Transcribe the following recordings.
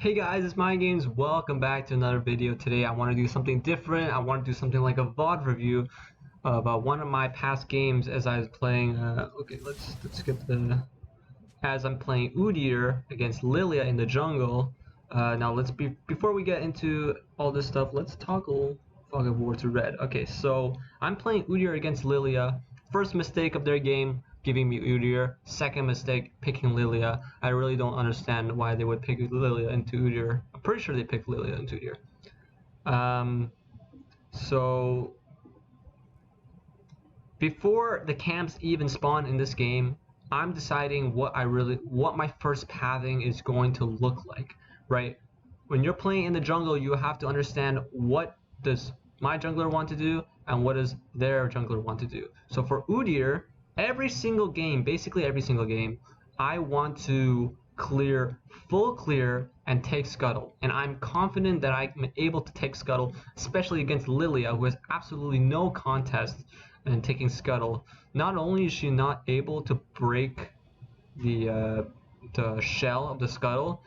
Hey guys, it's My Games. Welcome back to another video. Today I want to do something different. I want to do something like a VOD review about one of my past games as I was playing. Okay, let's skip the. As I'm playing Udyr against Lilia in the jungle. Now before we get into all this stuff, let's toggle Fog of War to red. Okay, so I'm playing Udyr against Lilia. First mistake of their game, giving me Udyr. Second mistake, picking Lilia. I really don't understand why they would pick Lilia into Udyr. I'm pretty sure they picked Lilia into Udyr. So before the camps even spawn in this game, I'm deciding what my first pathing is going to look like, right? When you're playing in the jungle, you have to understand what does my jungler want to do and what does their jungler want to do. So for Udyr, basically every single game, I want to full clear and take Scuttle. And I'm confident that I'm able to take Scuttle, especially against Lilia, who has absolutely no contest in taking Scuttle. Not only is she not able to break the shell of the Scuttle,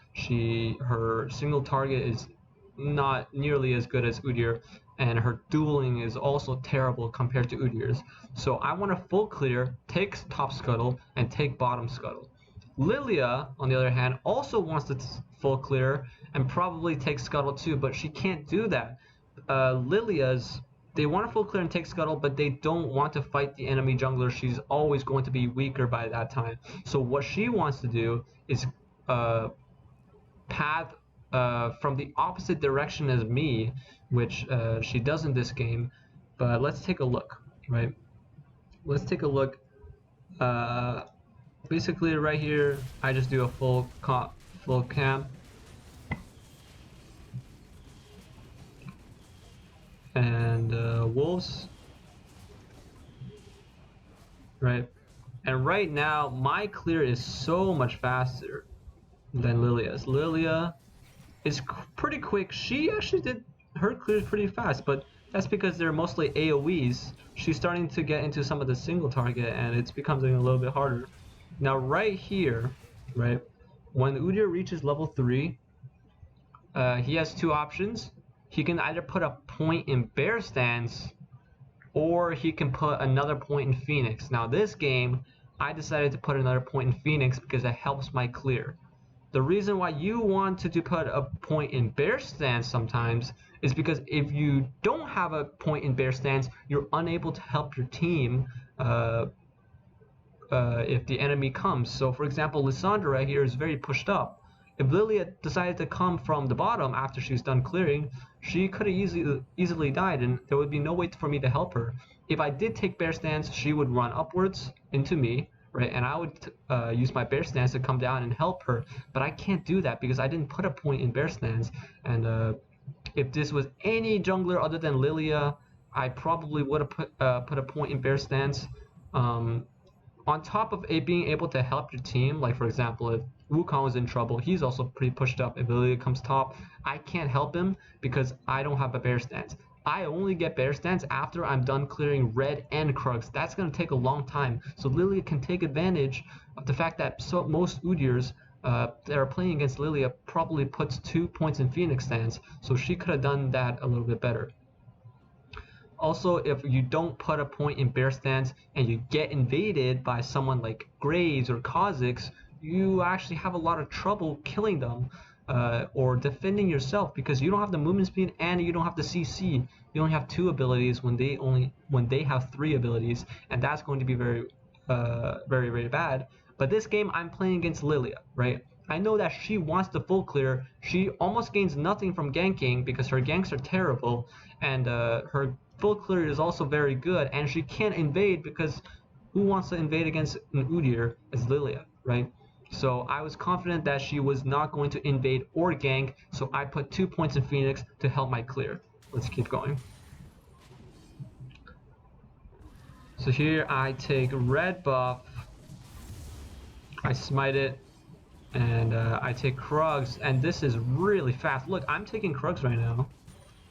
her single target is not nearly as good as Udyr, and her dueling is also terrible compared to Udyr's. So I want to full clear, take top Scuttle, and take bottom Scuttle. Lilia, on the other hand, also wants to full clear and probably take Scuttle too, but she can't do that. They want to full clear and take Scuttle, but they don't want to fight the enemy jungler. She's always going to be weaker by that time. So what she wants to do is path from the opposite direction as me, which she does in this game. But let's take a look, right? Let's take a look. Basically, right here, I just do a full cam. And wolves, right? And right now my clear is so much faster than Lilia's. Lilia is pretty quick. She actually did her clear pretty fast, but that's because they're mostly AoEs. She's starting to get into some of the single target, and it's becoming a little bit harder. Now right here, right, when Udyr reaches level 3, he has two options. He can either put a point in bear stance, or he can put another point in Phoenix. Now this game, I decided to put another point in Phoenix because it helps my clear. The reason why you want to put a point in bear stance sometimes is because if you don't have a point in bear stance, you're unable to help your team if the enemy comes. So for example, Lissandra right here is very pushed up. If Lilia decided to come from the bottom after she's done clearing, she could have easily died, and there would be no way for me to help her. If I did take bear stance, she would run upwards into me, right? And I would use my bear stance to come down and help her. But I can't do that because I didn't put a point in bear stance. And if this was any jungler other than Lilia, I probably would have put a point in bear stance. On top of being able to help your team, like for example, if Wukong was in trouble, he's also pretty pushed up. If Lilia comes top, I can't help him because I don't have a bear stance. I only get bear stance after I'm done clearing red and Krugs. That's going to take a long time. So Lilia can take advantage of the fact that most Udyrs that are playing against Lilia probably puts 2 points in Phoenix stance. So she could have done that a little bit better. Also, if you don't put a point in bear stance and you get invaded by someone like Graves or Kha'Zix, you actually have a lot of trouble killing them or defending yourself because you don't have the movement speed and you don't have the CC. You only have 2 abilities when they have 3 abilities, and that's going to be very very bad. But this game I'm playing against Lilia, right? I know that she wants to full clear. She almost gains nothing from ganking because her ganks are terrible, and her full clear is also very good, and she can't invade because who wants to invade against an Udyr as Lilia, right? So I was confident that she was not going to invade or gank, so I put 2 points in Phoenix to help my clear. Let's keep going. So here I take red buff, I smite it, and I take Krugs, and this is really fast. Look, I'm taking Krugs right now.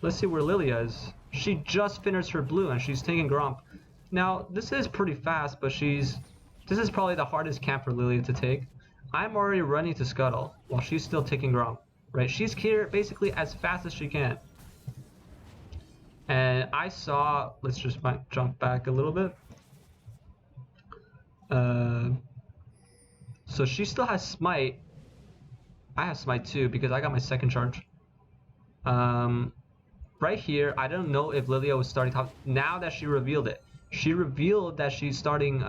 Let's see where Lilia is. She just finished her blue and she's taking Gromp. Now, this is pretty fast, but this is probably the hardest camp for Lilia to take. I'm already running to Scuttle while she's still taking Gromp. right? She's here basically as fast as she can. And I saw, let's just jump back a little bit. So she still has smite. I have smite too because I got my second charge. Right here, I don't know if Lilia was starting top. Now that she revealed it, she revealed that she's starting.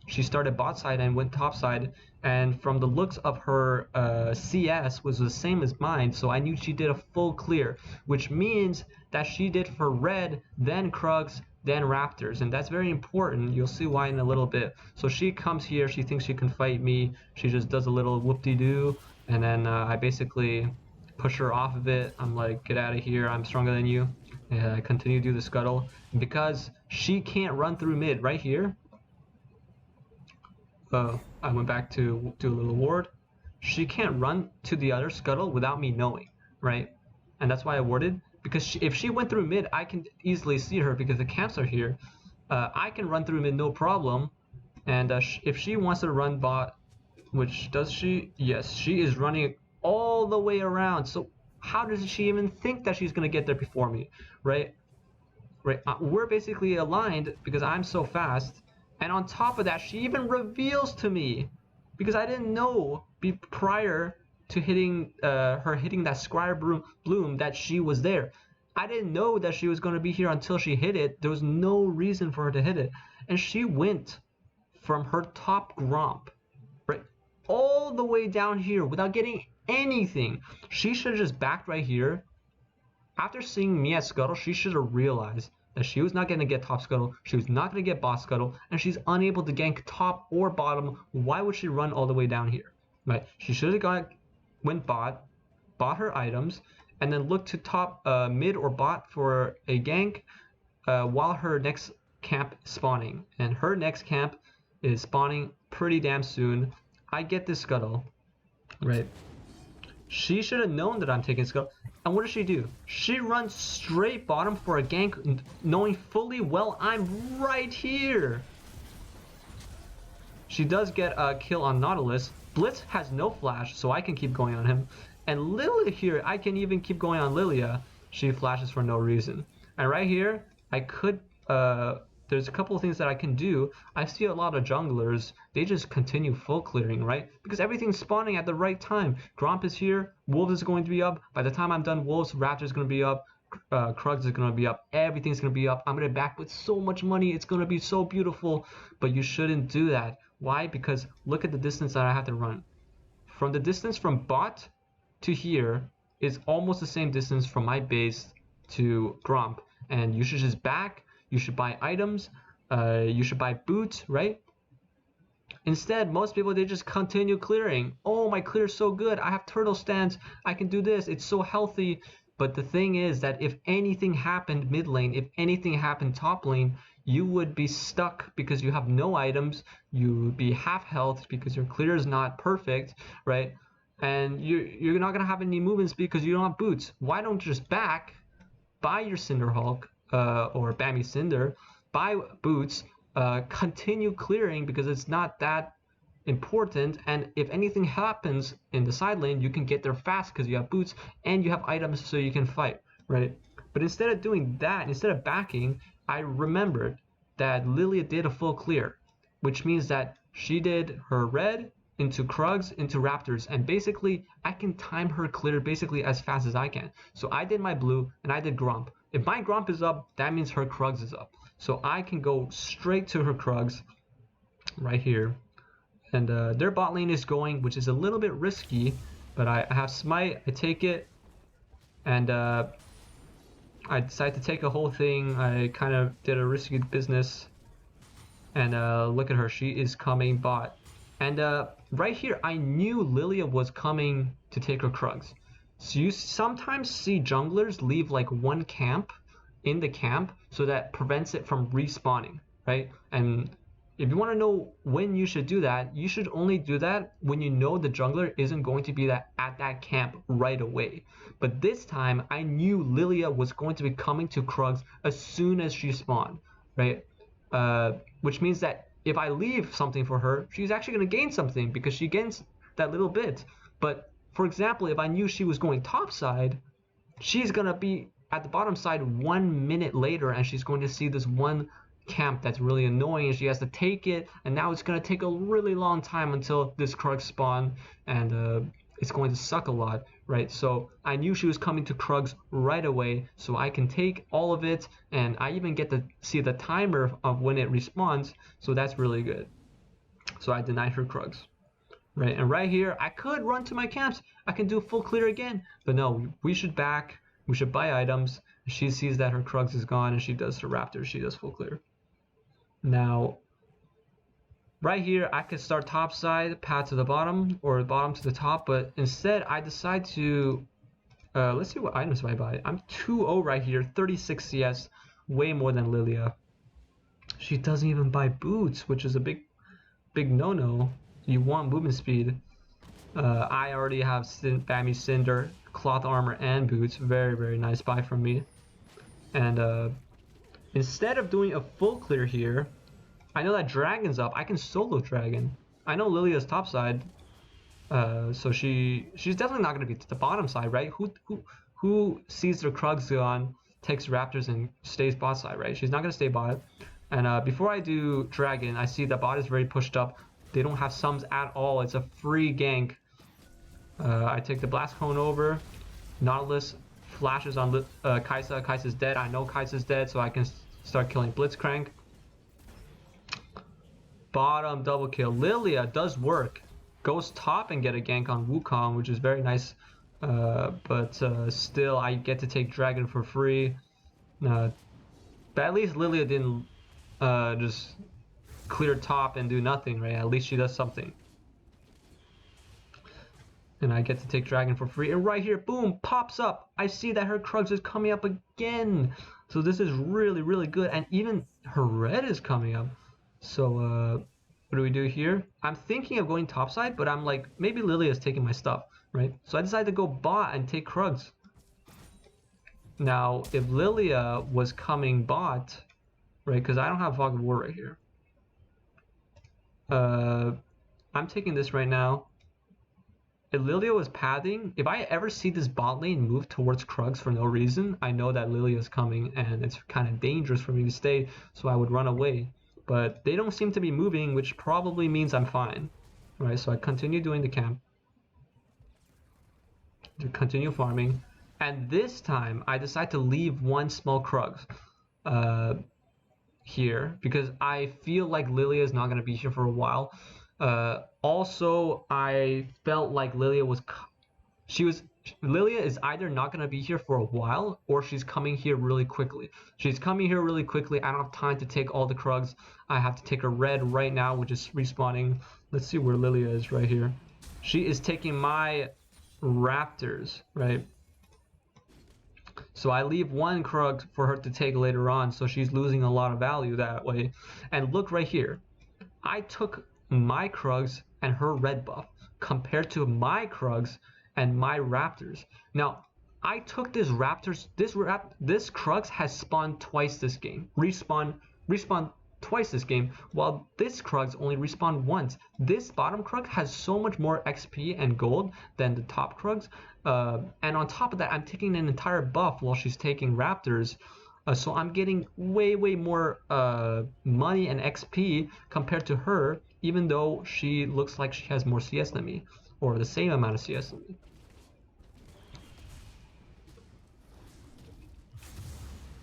She started bot side and went top side, and from the looks of her CS was the same as mine, so I knew she did a full clear, which means that she did for red, then Krugs, then Raptors, and that's very important. You'll see why in a little bit. So she comes here, she thinks she can fight me, she just does a little whoop-de-doo, and then I basically push her off of it. I'm like, get out of here, I'm stronger than you. And I continue to do the scuttle. And because she can't run through mid right here, I went back to do a little ward. She can't run to the other scuttle without me knowing, right? And that's why I warded, because if she went through mid, I can easily see her because the camps are here. I can run through mid no problem, and if she wants to run bot, which does she? Yes, she is running all the way around. So how does she even think that she's gonna get there before me, right? Right. We're basically aligned because I'm so fast. And on top of that, she even reveals to me, because I didn't know prior to hitting her hitting that Scryer Bloom that she was there. I didn't know that she was going to be here until she hit it. There was no reason for her to hit it. And she went from her top Gromp, right, all the way down here without getting anything. She should have just backed right here. After seeing me at Scuttle, she should have realized that she was not going to get top Scuttle, she was not going to get bot Scuttle, and she's unable to gank top or bottom. Why would she run all the way down here? Right? She should have went bot her items, and then looked to top mid or bot for a gank while her next camp is spawning. And her next camp is spawning pretty damn soon. I get this Scuttle, right? She should have known that I'm taking Scuttle. And what does she do? She runs straight bottom for a gank, knowing fully well I'm right here. She does get a kill on Nautilus. Blitz has no flash, so I can keep going on him. And Lilia here, I can even keep going on Lilia. She flashes for no reason. And right here, I could... there's a couple of things that I can do. I see a lot of junglers, they just continue full clearing, right? Because everything's spawning at the right time. Gromp is here, Wolves is going to be up. By the time I'm done Wolves, Raptor is going to be up, Krugs is going to be up, everything's going to be up. I'm going to back with so much money, it's going to be so beautiful. But you shouldn't do that. Why? Because look at the distance that I have to run. From the distance from bot to here is almost the same distance from my base to Gromp. And you should just back. You should buy items, you should buy boots, right? Instead, most people, they just continue clearing. Oh, my clear is so good, I have turtle stance, I can do this, it's so healthy. But the thing is that if anything happened mid lane, if anything happened top lane, you would be stuck because you have no items, you would be half health because your clear is not perfect, right? And you're not gonna have any movement speed because you don't have boots. Why don't you just back, buy your Cinderhulk, or Bammy Cinder, buy boots, continue clearing because it's not that important, and if anything happens in the side lane, you can get there fast because you have boots and you have items so you can fight, right? But instead of doing that, instead of backing, I remembered that Lilia did a full clear, which means that she did her red into Krugs, into Raptors, and basically I can time her clear basically as fast as I can. So I did my blue and I did Gromp. If my Gromp is up, that means her Krugs is up. So I can go straight to her Krugs right here. And their bot lane is going, which is a little bit risky, but I have Smite, I take it, and I decided to take a whole thing. I kind of did a risky business. And look at her, she is coming bot. And right here, I knew Lilia was coming to take her Krugs. So you sometimes see junglers leave like one camp in the camp so that prevents it from respawning, right? And if you want to know when you should do that, you should only do that when you know the jungler isn't going to be at that camp right away. But this time, I knew Lilia was going to be coming to Krugs as soon as she spawned, right? Which means that if I leave something for her, she's actually going to gain something because she gains that little bit. But for example, if I knew she was going top side, she's going to be at the bottom side 1 minute later, and she's going to see this one camp that's really annoying, and she has to take it, and now it's going to take a really long time until this Krug spawn, and it's going to suck a lot, right? So I knew she was coming to Krugs right away, so I can take all of it, and I even get to see the timer of when it respawns, so that's really good. So I denied her Krugs, right? And right here, I could run to my camps. I can do full clear again, but no, we should back. We should buy items. She sees that her Krugs is gone, and she does her Raptors. She does full clear. Now, right here, I could start top side, path to the bottom, or bottom to the top, but instead I decide to, let's see what items I buy. I'm 2-0 right here, 36 CS, way more than Lilia. She doesn't even buy boots, which is a big no-no. You want movement speed. I already have Bammy Cinder, cloth armor, and boots. Very, very nice buy from me. And instead of doing a full clear here, I know that Dragon's up. I can solo Dragon. I know Lilia's top side, so she's definitely not going to be to the bottom side, right? Who sees their Krugs gone, takes Raptors, and stays bot side, right? She's not going to stay bot. And before I do Dragon, I see the bot is very pushed up. They don't have sums at all. It's a free gank. I take the Blast Cone over. Nautilus flashes on Kai'Sa. Kai'Sa's dead. I know Kai'Sa's dead, so I can start killing Blitzcrank. Bottom double kill. Lilia does work. Goes top and get a gank on Wukong, which is very nice. But still, I get to take Dragon for free. But at least Lilia didn't just clear top and do nothing, right? At least she does something. And I get to take Dragon for free. And right here, boom, pops up. I see that her Krugs is coming up again. So this is really, really good. And even her red is coming up. So what do we do here? I'm thinking of going topside, but I'm like, maybe Lilia is taking my stuff, right? So I decided to go bot and take Krugs. Now, if Lilia was coming bot, right, because I don't have Fog of War right here. I'm taking this right now. If Lilia was pathing, if I ever see this bot lane move towards Krugs for no reason, I know that Lilia is coming and it's kind of dangerous for me to stay, so I would run away. But they don't seem to be moving, which probably means I'm fine. Right, so I continue doing the camp. To continue farming. And this time, I decide to leave one small Krugs here, because I feel like Lilia is not going to be here for a while. Also, I felt like Lilia is either not going to be here for a while, or she's coming here really quickly. She's coming here really quickly. I don't have time to take all the Krugs. I have to take a red right now, which is respawning. Let's see where Lilia is right here. She is taking my Raptors, right? So I leave one Krug for her to take later on, so she's losing a lot of value that way. And look right here. I took my Krugs and her red buff compared to my Krugs and my Raptors. Now, I took this Raptors, this Krugs has spawned twice this game. Respawn twice this game, while this Krugs only respawned once. This bottom Krug has so much more XP and gold than the top Krugs. And on top of that, I'm taking an entire buff while she's taking Raptors. So I'm getting way more money and XP compared to her, even though she looks like she has more CS than me, or the same amount of CS than me.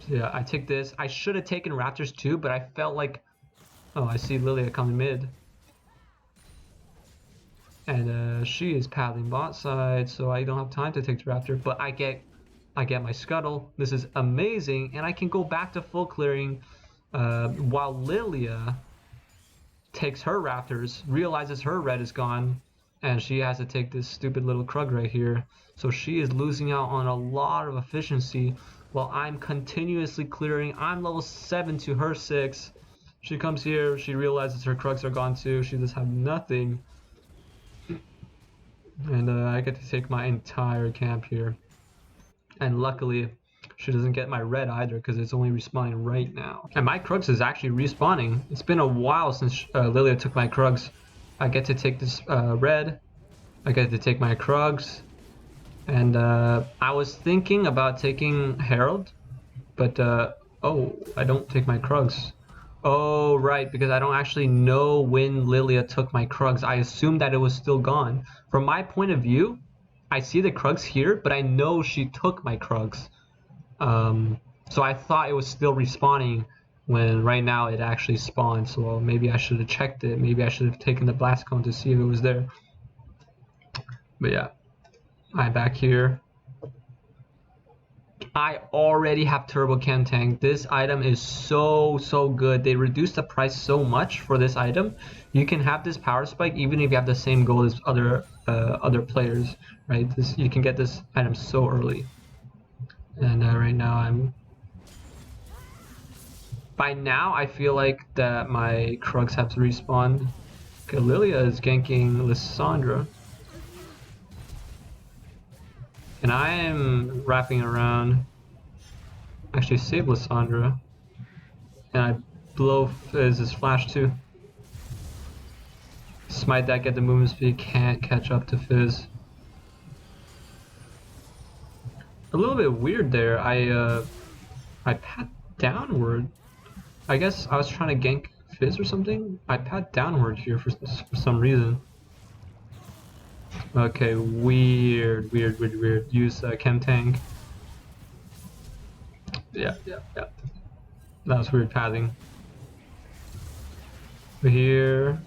So yeah, I take this. I should have taken Raptors too, but I felt like, oh, I see Lilia coming mid. And she is paddling bot side, so I don't have time to take the Raptor, but I get my Scuttle. This is amazing, and I can go back to full clearing while Lilia takes her Raptors, realizes her red is gone, and she has to take this stupid little Krug right here. So she is losing out on a lot of efficiency while I'm continuously clearing. I'm level 7 to her 6. She comes here, she realizes her Krugs are gone too. She just have nothing. And I get to take my entire camp here. And luckily, she doesn't get my red either, because it's only respawning right now. And my Krugs is actually respawning. It's been a while since Lilia took my Krugs. I get to take this red. I get to take my Krugs. And I was thinking about taking Herald, but oh, I don't take my Krugs. Oh, right, because I don't actually know when Lilia took my Krugs. I assumed that it was still gone. From my point of view, I see the Krugs here, but I know she took my Krugs. So I thought it was still respawning when right now it actually spawned. So maybe I should have checked it. Maybe I should have taken the blast cone to see if it was there. But yeah, I'm back here. I already have Turbo Chem Tank. This item is so good. They reduced the price so much for this item. You can have this power spike even if you have the same goal as other players, right? You can get this item so early. And right now by now I feel like that my Krugs have to respawn. Okay, Lilia is ganking Lissandra. And I am wrapping around. Actually save Lissandra. And I blow Fizz's flash too. Smite that, get the movement speed, can't catch up to Fizz. A little bit weird there. I pat downward. I guess I was trying to gank Fizz or something. I pat downward here for some reason. Okay, weird. Use Chem Tank. Yeah. That was weird pathing. But here,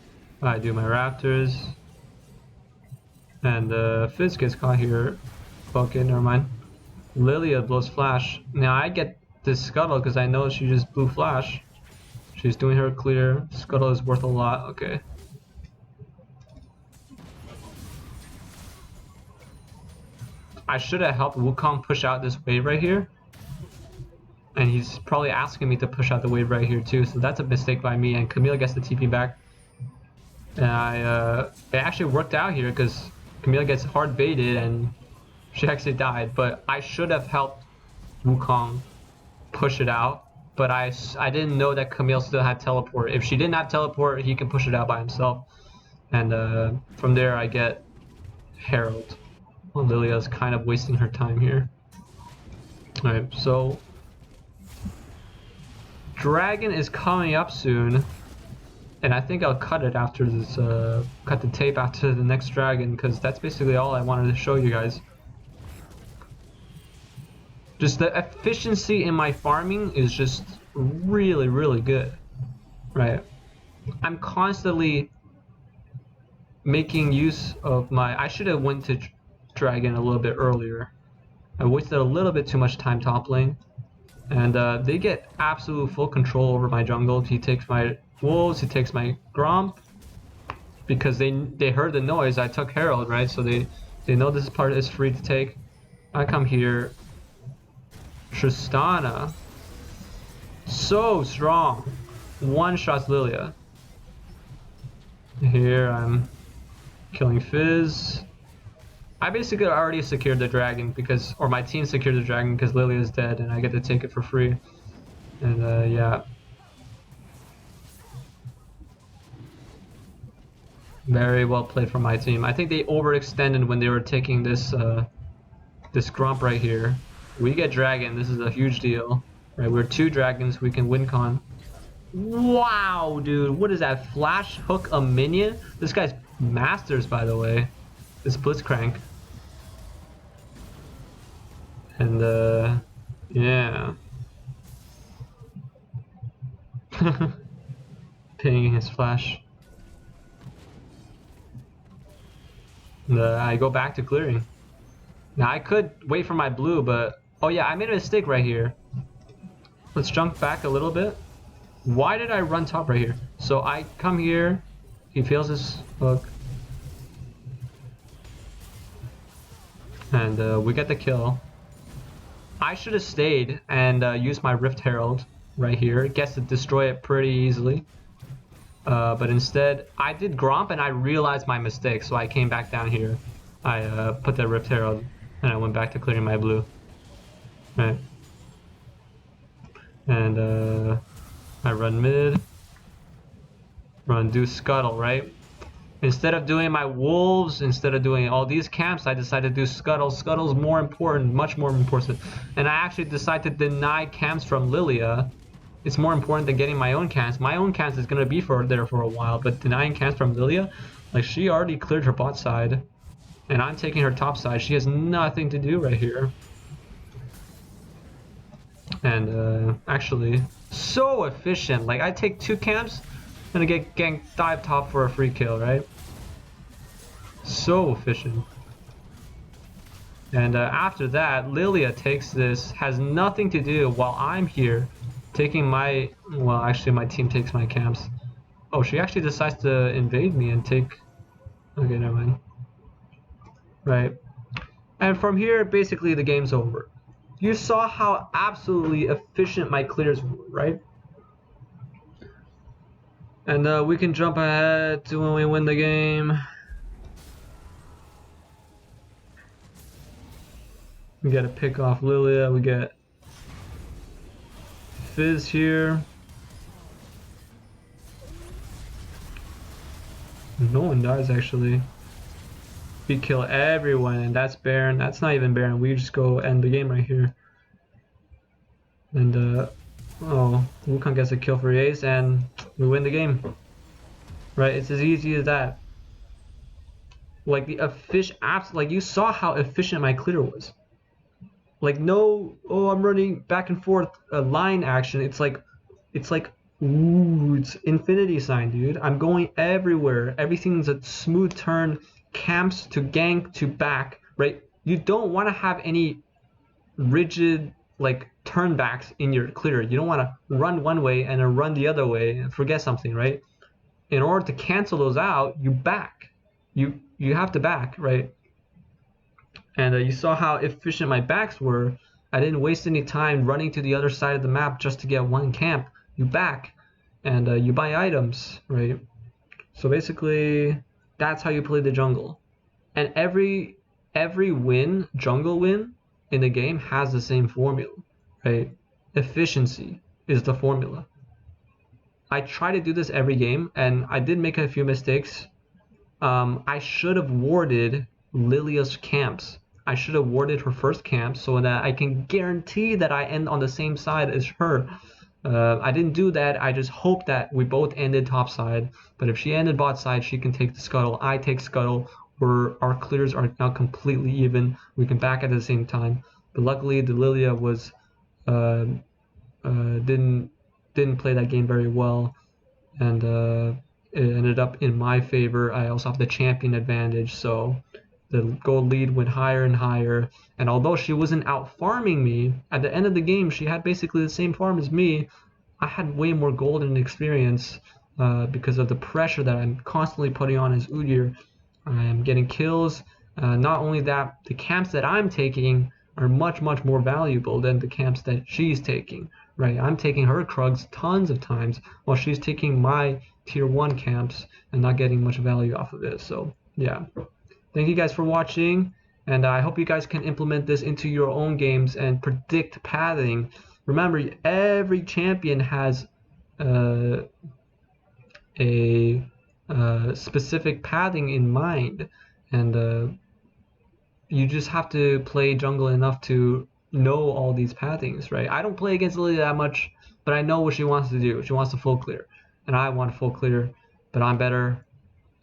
I do my Raptors. And Fizz gets caught here. Okay, never mind. Lilia blows flash. Now I get this Scuttle because I know she just blew flash. She's doing her clear. Scuttle is worth a lot. Okay. I should have helped Wukong push out this wave right here. And he's probably asking me to push out the wave right here too. So that's a mistake by me. And Camille gets the TP back. And it actually worked out here because Camille gets hard baited and she actually died. But I should have helped Wukong push it out. But I didn't know that Camille still had teleport. If she didn't have teleport, he can push it out by himself. And from there I get Herald. Well, Lilia's kind of wasting her time here. Alright, so Dragon is coming up soon. And I think I'll cut it after this, cut the tape after the next dragon, because that's basically all I wanted to show you guys. Just the efficiency in my farming is just really good, right? I'm constantly making use of my... I should have went to dragon a little bit earlier. I wasted a little bit too much time top lane. And they get absolute full control over my jungle. He takes my wolves, he takes my Gromp. Because they heard the noise, I took Herald, right? So they know this part is free to take. I come here. Tristana. So strong. One shots Lilia. Here I'm killing Fizz. I basically already secured the dragon because, or my team secured the dragon because Lilia is dead and I get to take it for free. And yeah. Very well played from my team. I think they overextended when they were taking this this Gromp right here. We get dragon, this is a huge deal. Right, we're 2 dragons, we can win con. Wow, dude, what is that? Flash hook a minion? This guy's masters, by the way. This Blitzcrank. And yeah. Pinging his flash. And I go back to clearing. Now I could wait for my blue, but oh yeah, I made a mistake right here. Let's jump back a little bit. Why did I run top right here? So I come here, he fails his hook. And we get the kill. I should have stayed and used my Rift Herald right here. It gets to destroy it pretty easily. But instead, I did Gromp and I realized my mistake, so I came back down here. I put the Rift Herald and I went back to clearing my blue. Right. And I run mid. Run do Scuttle, right? Instead of doing my wolves, instead of doing all these camps, I decided to do scuttle. Scuttle's more important, much more important. And I actually decided to deny camps from Lilia. It's more important than getting my own camps. My own camps is gonna be there for a while, but denying camps from Lilia, like she already cleared her bot side, and I'm taking her top side. She has nothing to do right here. And actually, so efficient. Like I take 2 camps, gonna get ganked dive top for a free kill, right? So efficient. And after that, Lilia takes this, has nothing to do while I'm here taking my, well, actually my team takes my camps. Oh, she actually decides to invade me and take, okay, never mind. Right. And from here, basically the game's over. You saw how absolutely efficient my clears were, right? And we can jump ahead to when we win the game. We get a pick off Lilia, we get Fizz here. No one dies actually. We kill everyone, and that's Baron. That's not even Baron. We just go end the game right here. And oh, Wukong gets a kill for Ace, and we win the game. Right? It's as easy as that. Like the like you saw how efficient my clear was. Like no, oh, I'm running back and forth line action. It's like, ooh, it's infinity sign, dude. I'm going everywhere. Everything's a smooth turn, camps to gank to back, right? You don't want to have any rigid like turnbacks in your clear. You don't want to run one way and then run the other way and forget something, right? In order to cancel those out, you back. You have to back, right? And you saw how efficient my backs were. I didn't waste any time running to the other side of the map just to get one camp. You back, and you buy items, right? So basically, that's how you play the jungle. And every win, jungle win in the game has the same formula, right? Efficiency is the formula. I try to do this every game, and I did make a few mistakes. I should have warded Lilia's camps. I should have warded her first camp so that I can guarantee that I end on the same side as her. I didn't do that. I just hope that we both ended top side. But if she ended bot side, she can take the scuttle. I take scuttle. Our clears are now completely even. We can back at the same time. But luckily, the Lilia was didn't play that game very well, and it ended up in my favor. I also have the champion advantage, so the gold lead went higher and higher. And although she wasn't out farming me, at the end of the game, she had basically the same farm as me. I had way more gold and experience because of the pressure that I'm constantly putting on as Udyr. I am getting kills. Not only that, the camps that I'm taking are much more valuable than the camps that she's taking. Right? I'm taking her Krugs tons of times while she's taking my tier 1 camps and not getting much value off of it. So yeah. Thank you guys for watching, and I hope you guys can implement this into your own games and predict pathing. Remember, every champion has a specific pathing in mind, and you just have to play jungle enough to know all these pathings, right? I don't play against Lily that much, but I know what she wants to do. She wants to full clear, and I want to full clear, but I'm better,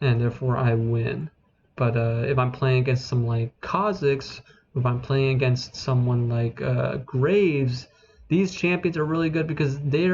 and therefore I win. But if I'm playing against some like Kha'Zix, if I'm playing against someone like Graves, these champions are really good because they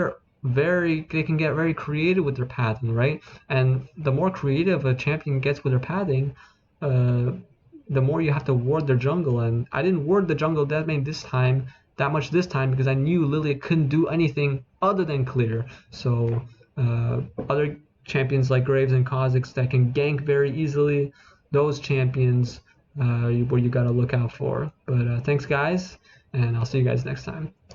can get very creative with their pathing, right? And the more creative a champion gets with their pathing, the more you have to ward their jungle. And I didn't ward the jungle that much this time because I knew Lilia couldn't do anything other than clear. So other champions like Graves and Kha'Zix that can gank very easily, those champions what you gotta look out for. But thanks guys, and I'll see you guys next time.